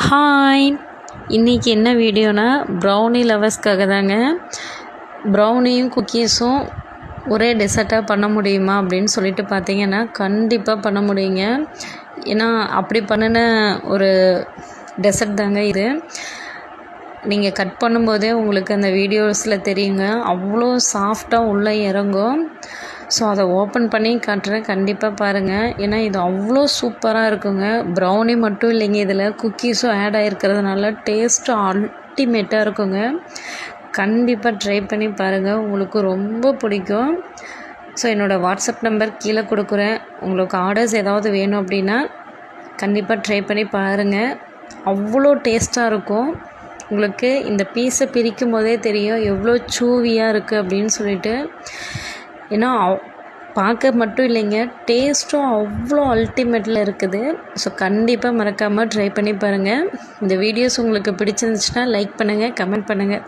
Hi, இன்றைக்கி என்ன வீடியோனா brownie லவர்ஸ்க்காக தாங்க. ப்ரௌனியும் குக்கீஸும் ஒரே டெசர்ட்டாக பண்ண முடியுமா அப்படின்னு சொல்லிட்டு பார்த்தீங்கன்னா கண்டிப்பாக பண்ண முடியுங்க. ஏன்னா அப்படி பண்ணின ஒரு டெசர்ட் தாங்க இது. நீங்கள் கட் பண்ணும்போதே உங்களுக்கு அந்த வீடியோஸில் தெரியுங்க, அவ்வளோ சாஃப்டாக உள்ளே இறங்கும். ஸோ அதை ஓப்பன் பண்ணி காட்டுறேன், கண்டிப்பாக பாருங்கள். ஏன்னா இது அவ்வளோ சூப்பராக இருக்குங்க. ப்ரௌனி மட்டும் இல்லைங்க, இதில் குக்கீஸும் ஆட் ஆகிருக்கிறதுனால டேஸ்ட்டு அல்டிமேட்டாக இருக்குங்க. கண்டிப்பாக ட்ரை பண்ணி பாருங்கள், உங்களுக்கு ரொம்ப பிடிக்கும். ஸோ என்னோடய வாட்ஸ்அப் நம்பர் கீழே கொடுக்குறேன். உங்களுக்கு ஆர்டர்ஸ் ஏதாவது வேணும் அப்படின்னா கண்டிப்பாக ட்ரை பண்ணி பாருங்கள். அவ்வளோ டேஸ்ட்டாக இருக்கும். உங்களுக்கு இந்த பீஸை பிரிக்கும் போதே தெரியும் எவ்வளோ சூவியாக இருக்குது அப்படின்னு சொல்லிட்டு. ஏன்னா பார்க்க மட்டும் இல்லைங்க, டேஸ்ட்டும் அவ்வளோ அல்டிமேட்டில் இருக்குது. ஸோ கண்டிப்பாக மறக்காமல் ட்ரை பண்ணி பாருங்கள். இந்த வீடியோஸ் உங்களுக்கு பிடிச்சிருந்துச்சுன்னா லைக் பண்ணுங்கள், கமெண்ட் பண்ணுங்கள்.